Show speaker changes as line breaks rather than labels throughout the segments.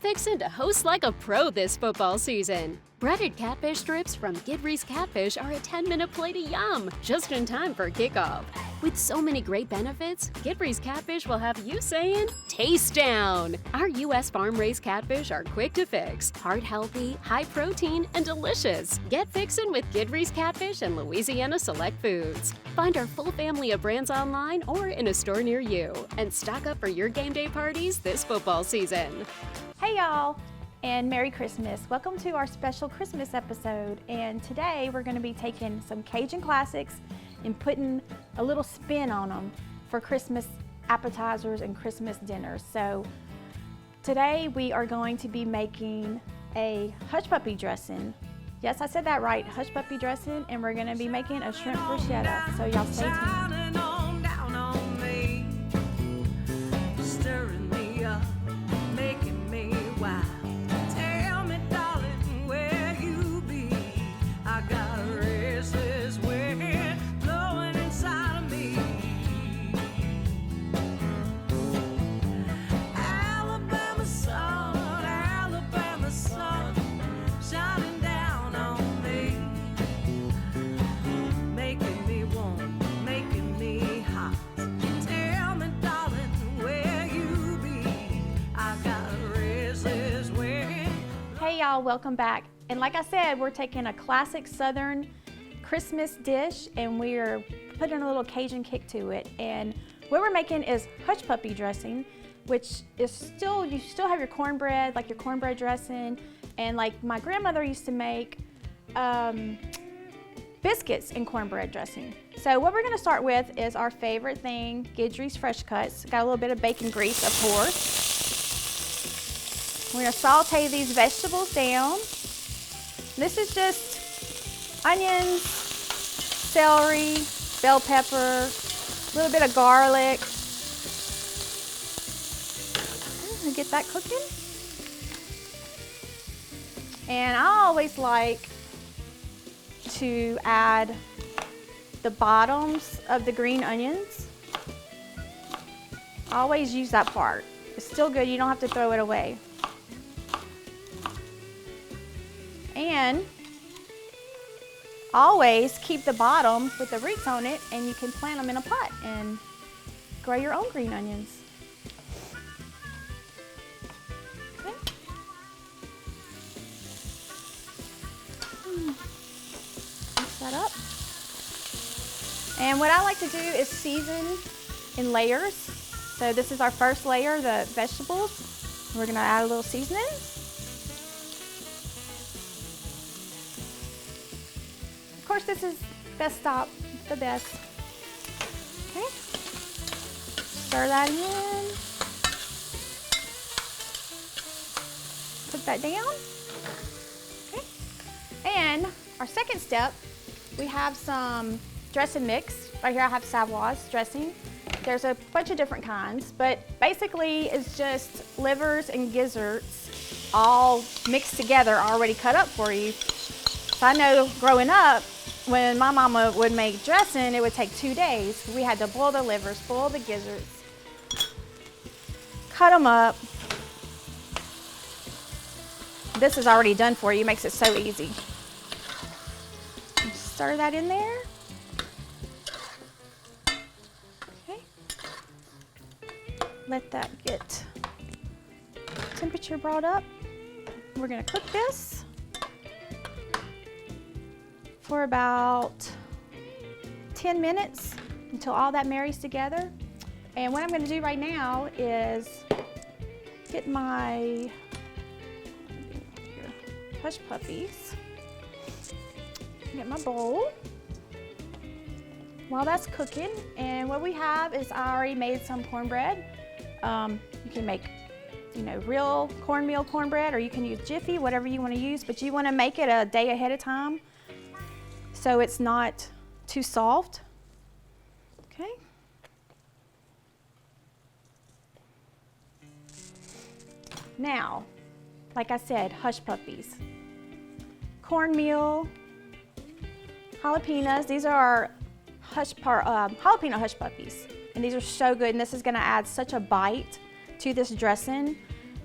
fixin' to host like a pro this football season. Breaded catfish strips from Gidry's Catfish are a 10-minute plate of yum, just in time for kickoff. With so many great benefits, Gidry's Catfish will have you saying, taste down! Our U.S. farm-raised catfish are quick to fix, heart-healthy, high-protein, and delicious. Get fixin' with Gidry's Catfish and Louisiana Select Foods. Find our full family of brands online or in a store near you, and stock up for your game day parties this football season.
Hey y'all, and Merry Christmas. Welcome to our special Christmas episode, and today we're going to be taking some Cajun classics and putting a little spin on them for Christmas appetizers and Christmas dinners. So today we are going to be making a Hushpuppy dressing. Yes, I said that right, Hushpuppy dressing, and we're going to be making a shrimp bruschetta. So y'all stay tuned. Hey y'all, welcome back. And like I said, we're taking a classic Southern Christmas dish and we're putting a little Cajun kick to it. And what we're making is Hushpuppy dressing, which is you still have your cornbread, like your cornbread dressing, and like my grandmother used to make biscuits in cornbread dressing. So what we're gonna start with is our favorite thing, Gidry's Fresh Cuts. Got a little bit of bacon grease, of course. We're gonna saute these vegetables down. This is just onions, celery, bell pepper, a little bit of garlic. I'm gonna get that cooking. And I always like to add the bottoms of the green onions. I always use that part. It's still good, you don't have to throw it away. And always keep the bottom with the roots on it, and you can plant them in a pot and grow your own green onions. Okay. Mix that up. And what I like to do is season in layers. So this is our first layer, the vegetables. We're gonna add a little seasoning. Of course, this is best stop, the best. Okay, stir that in. Put that down. Okay, and our second step, we have some dressing mix. Right here I have Savoy's dressing. There's a bunch of different kinds, but basically it's just livers and gizzards all mixed together, already cut up for you. So I know growing up, when my mama would make dressing, it would take 2 days. We had to boil the livers, boil the gizzards, cut them up. This is already done for you, makes it so easy. Stir that in there. Okay. Let that get temperature brought up. We're gonna cook this for about 10 minutes until all that marries together. And what I'm gonna do right now is get my Hushpuppies, get my bowl while that's cooking. And what we have is I already made some cornbread. You can make real cornmeal cornbread, or you can use Jiffy, whatever you wanna use, but you wanna make it a day ahead of time so it's not too soft. Okay. Now, like I said, Hushpuppies. Cornmeal, jalapenos. These are our jalapeno Hushpuppies. And these are so good, and this is gonna add such a bite to this dressing.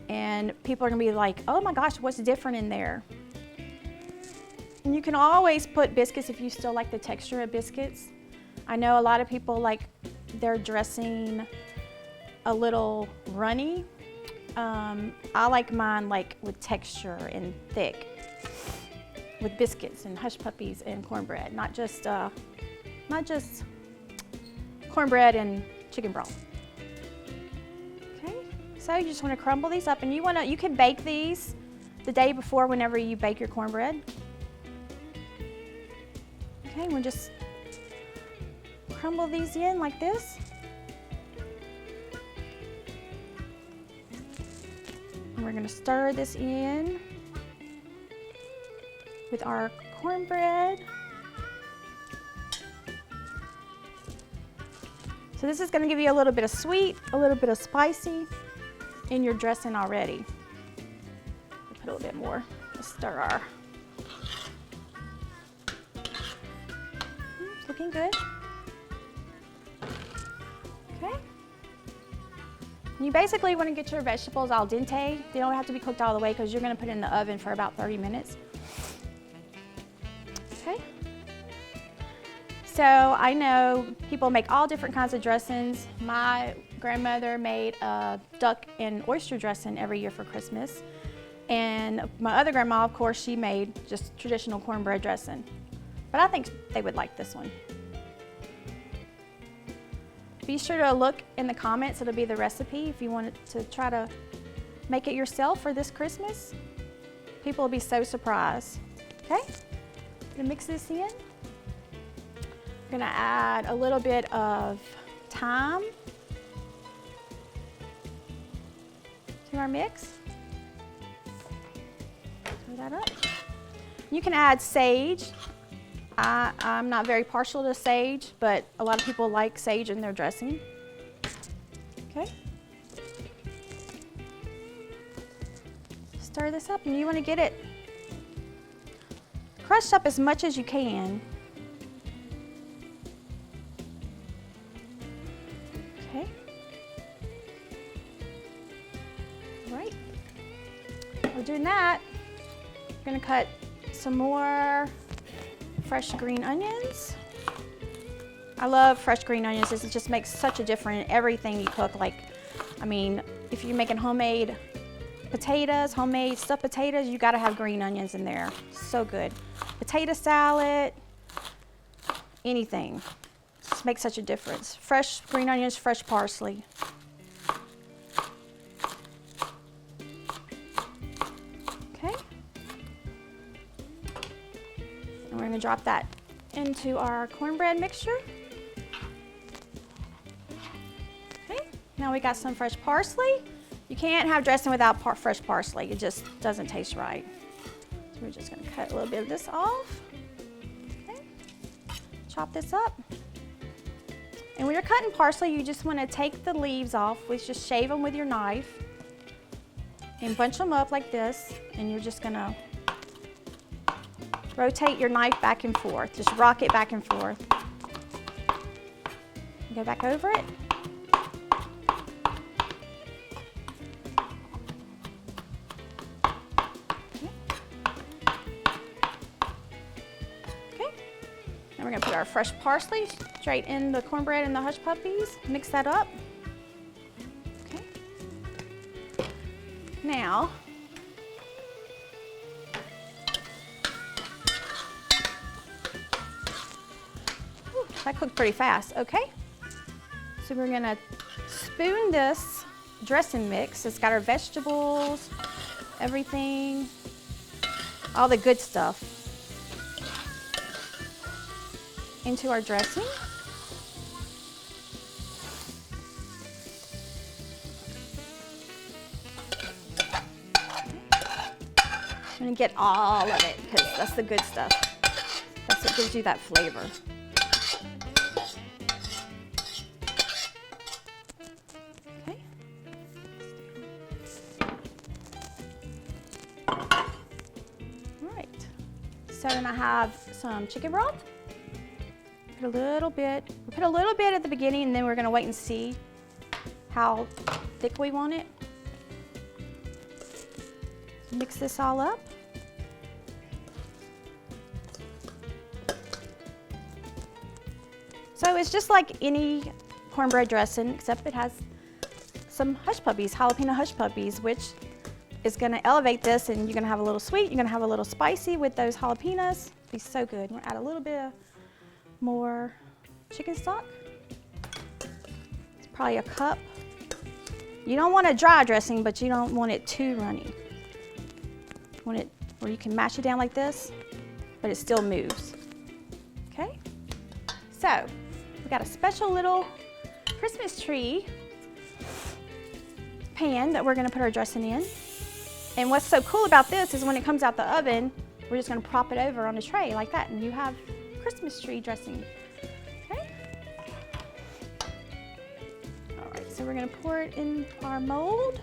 and people are gonna be like, oh my gosh, what's different in there? And you can always put biscuits if you still like the texture of biscuits. I know a lot of people like their dressing a little runny. I like mine like with texture and thick, with biscuits and hush puppies and cornbread, not just cornbread and chicken broth. Okay, so you just want to crumble these up, and you can bake these the day before whenever you bake your cornbread. Okay, we'll just crumble these in like this. And we're going to stir this in with our cornbread. So this is going to give you a little bit of sweet, a little bit of spicy in your dressing already. We'll put a little bit more. Let's stir our. It's looking good. Okay. You basically want to get your vegetables al dente. They don't have to be cooked all the way because you're going to put it in the oven for about 30 minutes. Okay. So I know people make all different kinds of dressings. My grandmother made a duck and oyster dressing every year for Christmas. And my other grandma, of course, she made just traditional cornbread dressing. But I think they would like this one. Be sure to look in the comments. It'll be the recipe if you want to try to make it yourself for this Christmas. People will be so surprised. Okay, I'm gonna mix this in. I'm gonna add a little bit of thyme to our mix. Stir that up. You can add sage. I'm not very partial to sage, but a lot of people like sage in their dressing. Okay. Stir this up, and you want to get it crushed up as much as you can. Okay. All right. We're doing that. We're going to cut some more fresh green onions. I love fresh green onions. This just makes such a difference in everything you cook. Like, I mean, if you're making homemade potatoes, homemade stuffed potatoes, you gotta have green onions in there. So good. Potato salad, anything. Just makes such a difference. Fresh green onions, fresh parsley. And we're going to drop that into our cornbread mixture. Okay, now we got some fresh parsley. You can't have dressing without fresh parsley. It just doesn't taste right. So we're just going to cut a little bit of this off. Okay, chop this up. And when you're cutting parsley, you just want to take the leaves off. Just shave them with your knife and bunch them up like this. And you're just going to rotate your knife back and forth. Just rock it back and forth. Go back over it. Okay. Now we're going to put our fresh parsley straight in the cornbread and the hush puppies. Mix that up. Okay. Now, that cooked pretty fast, okay? So we're gonna spoon this dressing mix. It's got our vegetables, everything, all the good stuff into our dressing. I'm gonna get all of it because that's the good stuff. That's what gives you that flavor. So then I have some chicken broth. Put a little bit. We put a little bit at the beginning, and then we're going to wait and see how thick we want it. Mix this all up. So it's just like any cornbread dressing, except it has some hush puppies, jalapeno hush puppies, which is gonna elevate this, and you're gonna have a little sweet, you're gonna have a little spicy with those jalapenos. Be so good. We're gonna add a little bit more chicken stock. It's probably a cup. You don't want a dry dressing, but you don't want it too runny. You want it where you can mash it down like this, but it still moves. Okay? So, we got a special little Christmas tree pan that we're gonna put our dressing in. And what's so cool about this is when it comes out the oven, we're just gonna prop it over on a tray like that, and you have Christmas tree dressing. Okay? All right, so we're gonna pour it in our mold.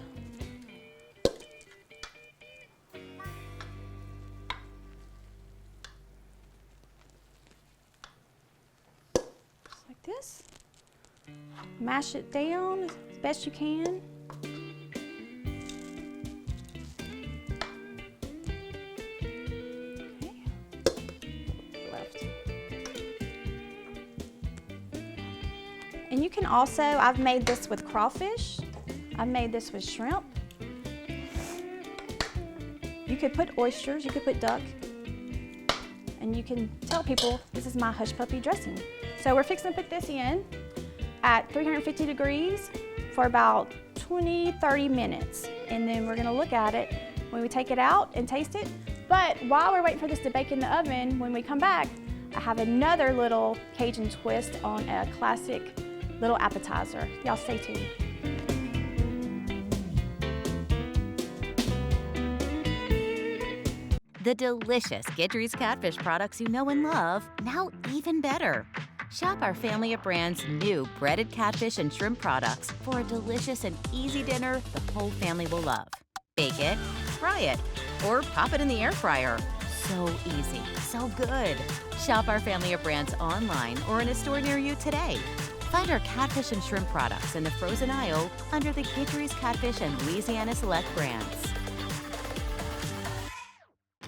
Just like this. Mash it down as best you can. And you can also, I've made this with crawfish. I've made this with shrimp. You could put oysters, you could put duck. And you can tell people, this is my Hushpuppy dressing. So we're fixing to put this in at 350 degrees for about 20-30 minutes. And then we're gonna look at it when we take it out and taste it. But while we're waiting for this to bake in the oven, when we come back, I have another little Cajun twist on a classic little appetizer. Y'all stay tuned.
The delicious Guidry's Catfish products you know and love, now even better. Shop our family of brands' new breaded catfish and shrimp products for a delicious and easy dinner the whole family will love. Bake it, fry it, or pop it in the air fryer. So easy, so good. Shop our family of brands online or in a store near you today. Find our catfish and shrimp products in the frozen aisle under the Guidry's Catfish and Louisiana Select brands.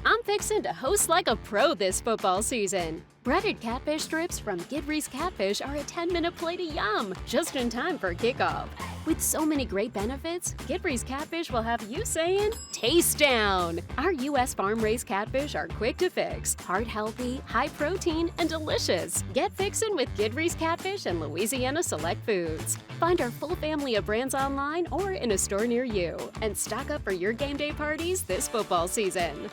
I'm fixing to host like a pro this football season. Breaded catfish strips from Guidry's Catfish are a 10-minute plate of yum, just in time for kickoff. With so many great benefits, Guidry's Catfish will have you saying, taste down! Our U.S. farm-raised catfish are quick to fix, heart-healthy, high-protein, and delicious. Get fixin' with Guidry's Catfish and Louisiana Select Foods. Find our full family of brands online or in a store near you, and stock up for your game day parties this football season.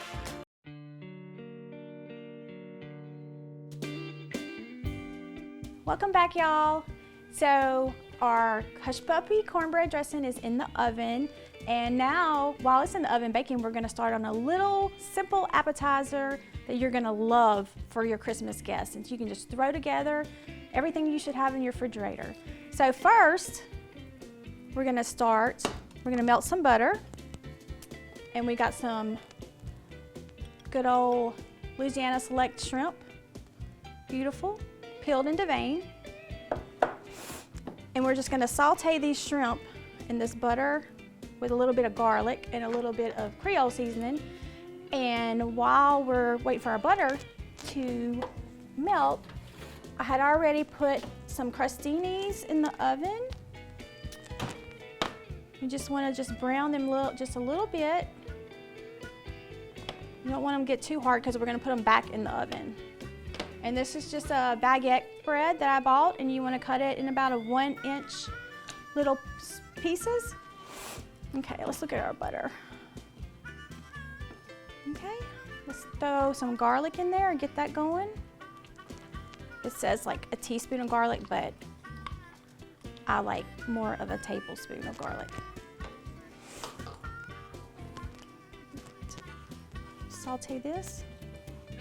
Welcome back, y'all. So our Hushpuppy cornbread dressing is in the oven, and now while it's in the oven baking, we're gonna start on a little simple appetizer that you're gonna love for your Christmas guests, and you can just throw together everything you should have in your refrigerator. So first, we're gonna melt some butter, and we got some good old Louisiana Select shrimp, beautiful, peeled into vein. And we're just gonna saute these shrimp in this butter with a little bit of garlic and a little bit of Creole seasoning. And while we're waiting for our butter to melt, I had already put some crostinis in the oven. You just wanna brown them just a little bit. You don't want them to get too hard because we're gonna put them back in the oven. And this is just a baguette bread that I bought, and you want to cut it in about a 1-inch little pieces. Okay, let's look at our butter. Okay, let's throw some garlic in there and get that going. It says like a teaspoon of garlic, but I like more of a tablespoon of garlic. Saute this.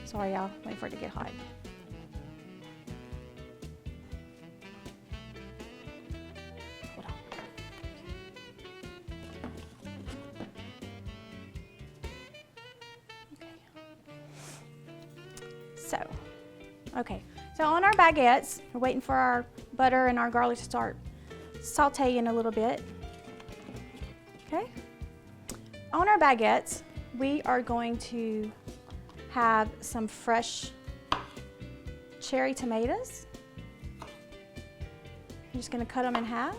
Sorry, y'all, wait for it to get hot. So on our baguettes, we're waiting for our butter and our garlic to start sauteing a little bit. Okay. On our baguettes, we are going to have some fresh cherry tomatoes. I'm just going to cut them in half,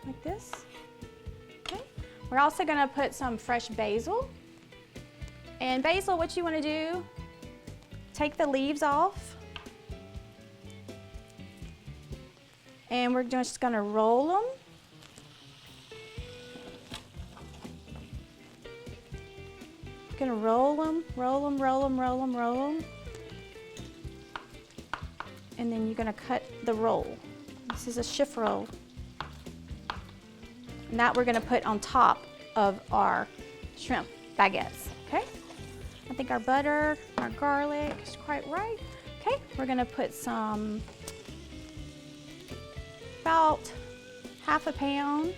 like this. Okay. We're also going to put some fresh basil. And basil, what you want to do, take the leaves off. And we're just going to roll them. Going to roll them, roll them, roll them, roll them, roll them. And then you're going to cut the roll. This is a shift roll. And that we're going to put on top of our shrimp baguettes, okay? I think our butter, our garlic is quite right. Okay, we're going to put some, about half a pound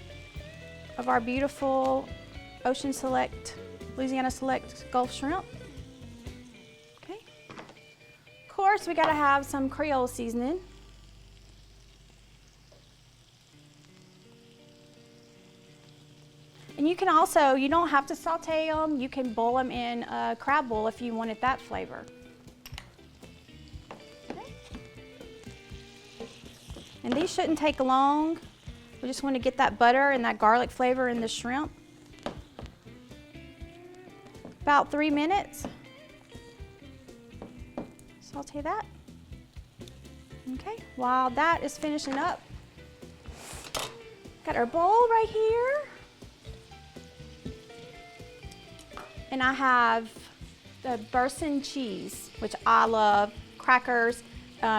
of our beautiful Ocean Select, Louisiana Select Gulf shrimp. Okay. Of course, we got to have some Creole seasoning. And you can also, you don't have to saute them. You can boil them in a crab bowl if you wanted that flavor. Okay. And these shouldn't take long. We just want to get that butter and that garlic flavor in the shrimp. About 3 minutes. Saute that. Okay, while that is finishing up, got our bowl right here. And I have the Burson cheese, which I love, crackers.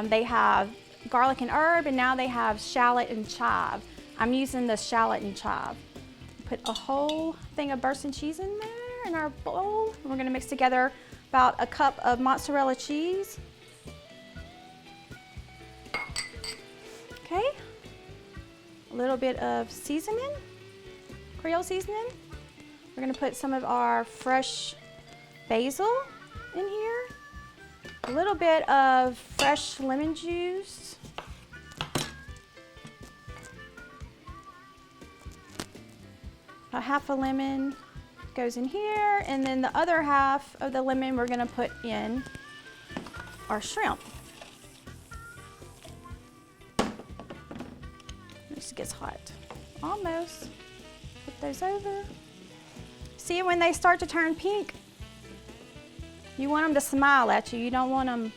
They have garlic and herb, and now they have shallot and chive. I'm using the shallot and chive. Put a whole thing of Burson cheese in there in our bowl. We're gonna mix together about a cup of mozzarella cheese. Okay, a little bit of seasoning, Creole seasoning. We're gonna put some of our fresh basil in here, a little bit of fresh lemon juice, about half a lemon goes in here, and then the other half of the lemon we're gonna put in our shrimp. This gets hot, almost. Put those over. See, when they start to turn pink, you want them to smile at you. You don't want them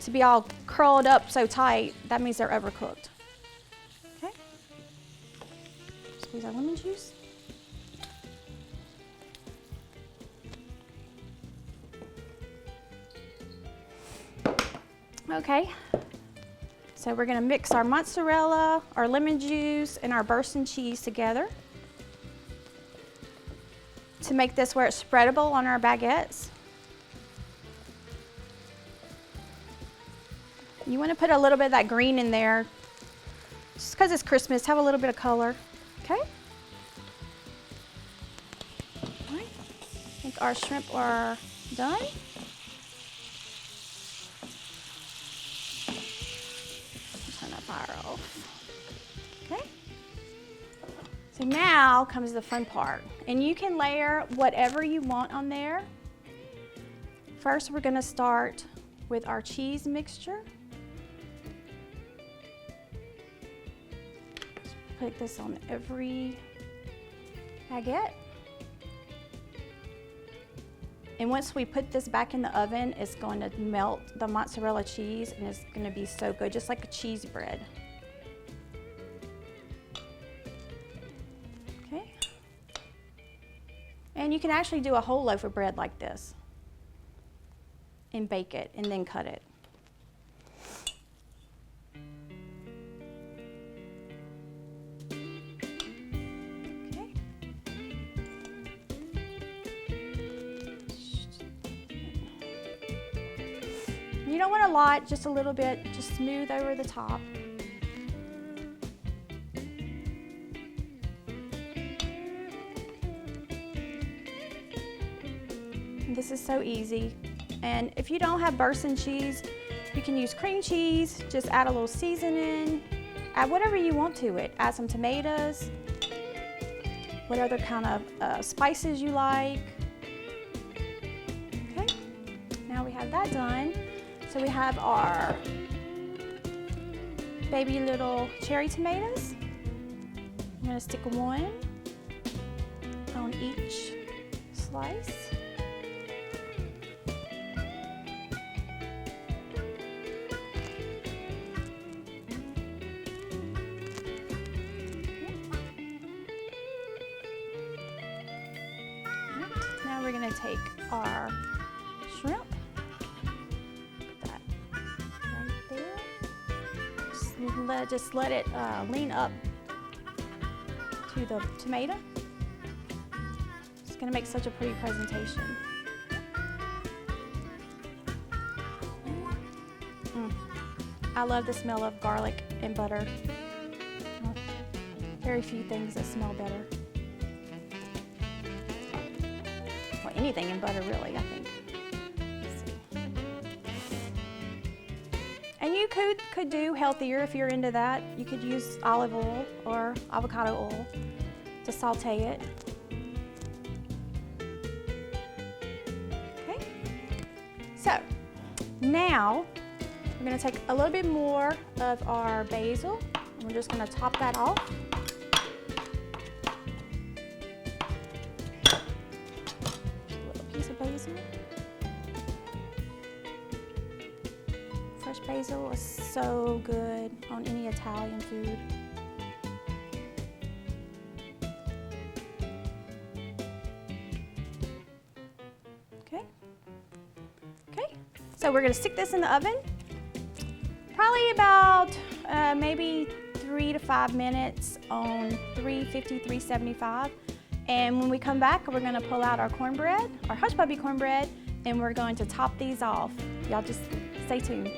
to be all curled up so tight. That means they're overcooked. Okay. Squeeze our lemon juice. Okay. So we're going to mix our mozzarella, our lemon juice, and our Burson cheese together to make this where it's spreadable on our baguettes. You want to put a little bit of that green in there, just because it's Christmas, have a little bit of color, okay? All right, I think our shrimp are done. Turn our fire off, okay? So now comes the fun part, and you can layer whatever you want on there. First, we're gonna start with our cheese mixture. Put this on every baguette. And once we put this back in the oven, it's going to melt the mozzarella cheese, and it's going to be so good, just like a cheese bread. Okay. And you can actually do a whole loaf of bread like this and bake it and then cut it. You don't want a lot, just a little bit, just smooth over the top. And this is so easy. And if you don't have Burson cheese, you can use cream cheese, just add a little seasoning, add whatever you want to it. Add some tomatoes. what other kind of spices you like. Okay, now we have that done. So we have our baby little cherry tomatoes. I'm gonna stick one on each slice. Now we're going to take our shrimp, put that right there. Just let it lean up to the tomato. It's going to make such a pretty presentation. I love the smell of garlic and butter. Very few things that smell better. Well, anything in butter, really, I think. Let's see. And you could do healthier if you're into that. You could use olive oil or avocado oil to saute it. Okay. So now we're going to take a little bit more of our basil, and we're just going to top that off. Basil. Fresh basil is so good on any Italian food. Okay, so we're gonna stick this in the oven, probably about maybe 3 to 5 minutes on 350, 375. And when we come back, we're gonna pull out our cornbread, our Hushpuppy cornbread, and we're going to top these off. Y'all just stay tuned.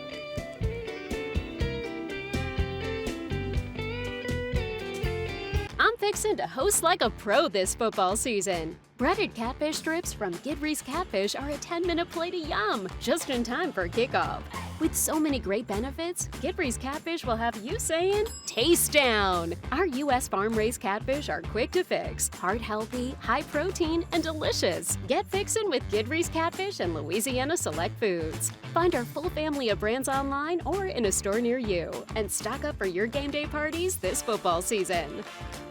I'm fixing to host like a pro this football season. Breaded catfish strips from Gidry's Catfish are a 10-minute plate of yum, just in time for kickoff. With so many great benefits, Gidry's Catfish will have you saying, taste down! Our U.S. farm-raised catfish are quick to fix, heart-healthy, high-protein, and delicious. Get fixin' with Gidry's Catfish and Louisiana Select Foods. Find our full family of brands online or in a store near you, and stock up for your game day parties this football season.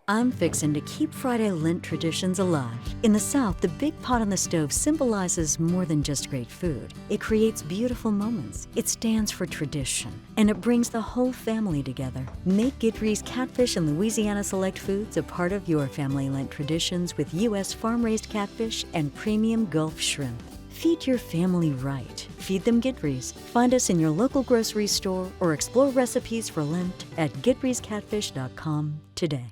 I'm fixing to keep Friday Lent traditions alive. In the South, the big pot on the stove symbolizes more than just great food. It creates beautiful moments. It stands for tradition, and it brings the whole family together. Make Gidry's Catfish and Louisiana Select Foods a part of your family Lent traditions with U.S. farm-raised catfish and premium Gulf shrimp. Feed your family right. Feed them Gidry's. Find us in your local grocery store or explore recipes for Lent at gidryscatfish.com today.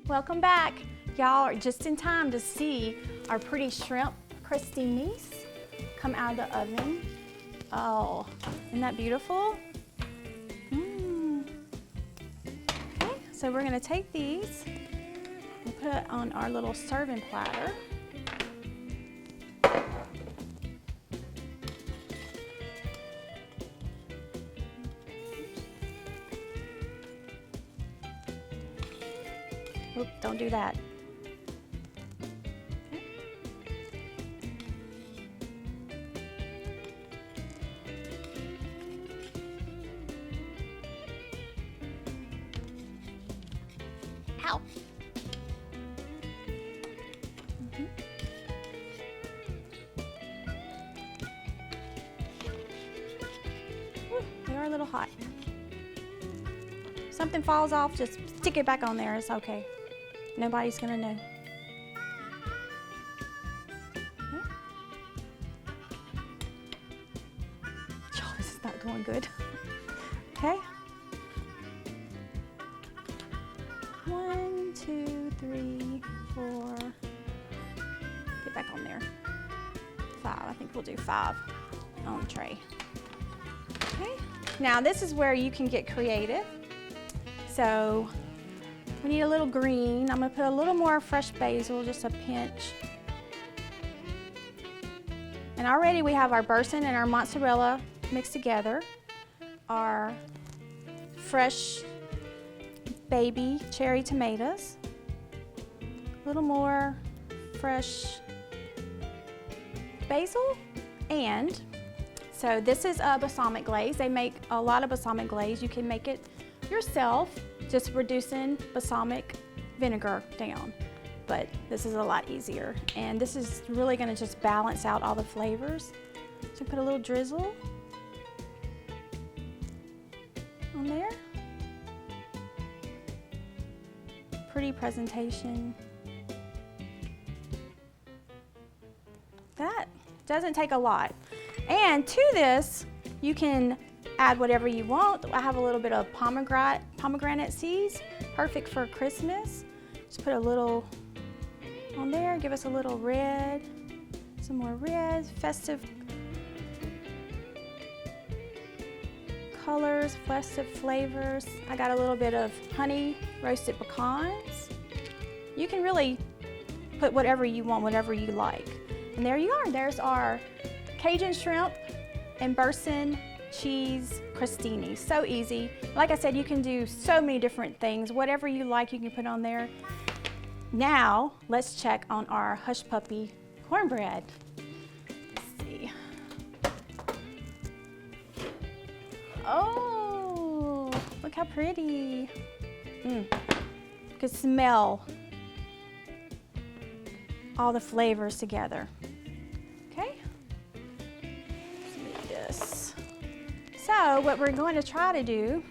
Welcome back. Y'all are just in time to see our pretty shrimp crostinis come out of the oven. Oh, isn't that beautiful? Okay, so we're gonna take these and put it on our little serving platter. Oop, don't do that. Okay. Ow. Whew, they are a little hot. If something falls off, just stick it back on there. It's okay. Nobody's gonna know. Okay. Oh, this is not going good. Okay. 1, 2, 3, 4. Get back on there. 5. I think we'll do 5 on the tray. Okay. Now this is where you can get creative. So we need a little green. I'm gonna put a little more fresh basil, just a pinch. And already we have our Burson and our mozzarella mixed together. Our fresh baby cherry tomatoes, a little more fresh basil, and so this is a balsamic glaze. They make a lot of balsamic glaze. You can make it yourself, just reducing balsamic vinegar down. But this is a lot easier. And this is really gonna just balance out all the flavors. So put a little drizzle on there. Pretty presentation. That doesn't take a lot. And to this, you can add whatever you want. I have a little bit of pomegranate seeds, perfect for Christmas. Just put a little on there, give us a little red, some more red, festive colors, festive flavors. I got a little bit of honey roasted pecans. You can really put whatever you want, whatever you like. And there you are, there's our Cajun shrimp and Burson cheese crostini. So easy. Like I said, you can do so many different things. Whatever you like, you can put on there. Now, let's check on our Hushpuppy cornbread. Let's see. Oh, look how pretty. You can smell all the flavors together. Okay, let's move this. So what we're going to try to do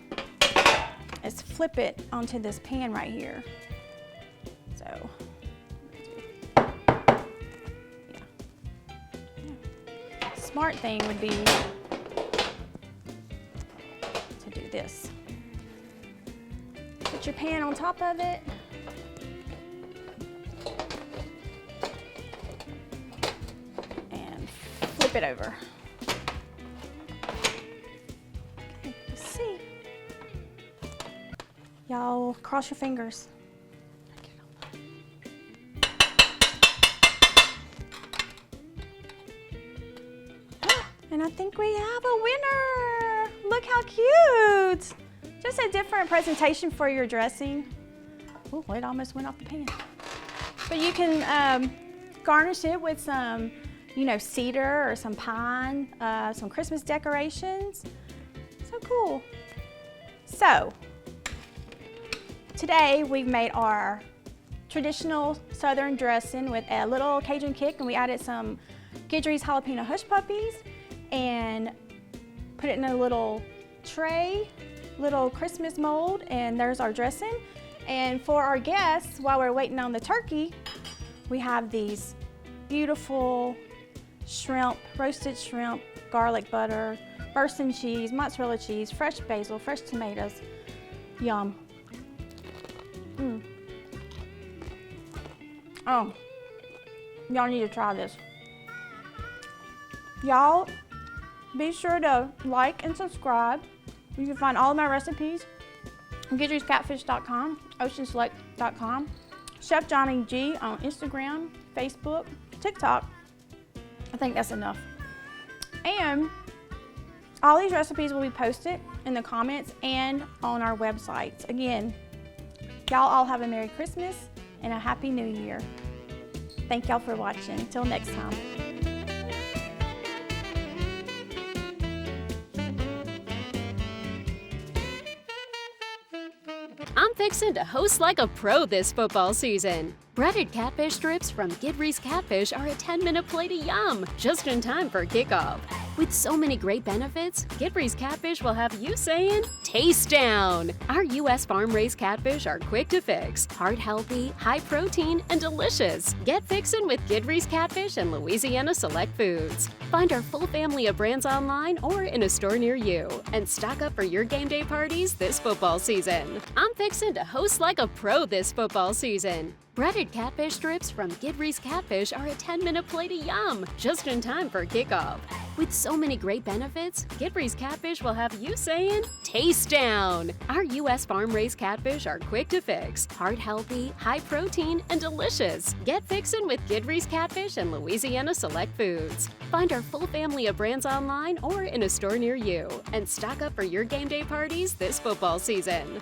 is flip it onto this pan right here. So, yeah. Smart thing would be to do this. Put your pan on top of it. And flip it over. Okay, let's see. Y'all cross your fingers. And I think we have a winner. Look how cute. Just a different presentation for your dressing. Oh, it almost went off the pan. But you can garnish it with some, cedar or some pine, some Christmas decorations. So cool. So, today we've made our traditional Southern dressing with a little Cajun kick, and we added some Guidry's jalapeno hush puppies and put it in a little tray, little Christmas mold, and there's our dressing. And for our guests, while we're waiting on the turkey, we have these beautiful shrimp, roasted shrimp, garlic butter, Burson cheese, mozzarella cheese, fresh basil, fresh tomatoes. Yum. Oh, y'all need to try this. Y'all, be sure to like and subscribe. You can find all of my recipes on Guidry'sCatfish.com, OceanSelect.com, Chef Johnny G on Instagram, Facebook, TikTok. I think that's enough. And all these recipes will be posted in the comments and on our websites. Again, y'all all have a Merry Christmas and a Happy New Year. Thank y'all for watching. Until next time.
I'm fixing to host like a pro this football season. Breaded catfish strips from Guidry's Catfish are a 10-minute plate of yum, just in time for kickoff. With so many great benefits, Guidry's Catfish will have you saying, taste down! Our U.S. farm-raised catfish are quick to fix, heart-healthy, high-protein, and delicious. Get fixin' with Guidry's Catfish and Louisiana Select Foods. Find our full family of brands online or in a store near you, and stock up for your game day parties this football season. I'm fixing to host like a pro this football season. Breaded catfish strips from Guidry's Catfish are a 10-minute plate of yum, just in time for kickoff. With so many great benefits, Gidry's Catfish will have you saying, taste down! Our U.S. farm-raised catfish are quick to fix, heart-healthy, high-protein, and delicious. Get fixin' with Gidry's Catfish and Louisiana Select Foods. Find our full family of brands online or in a store near you, and stock up for your game day parties this football season.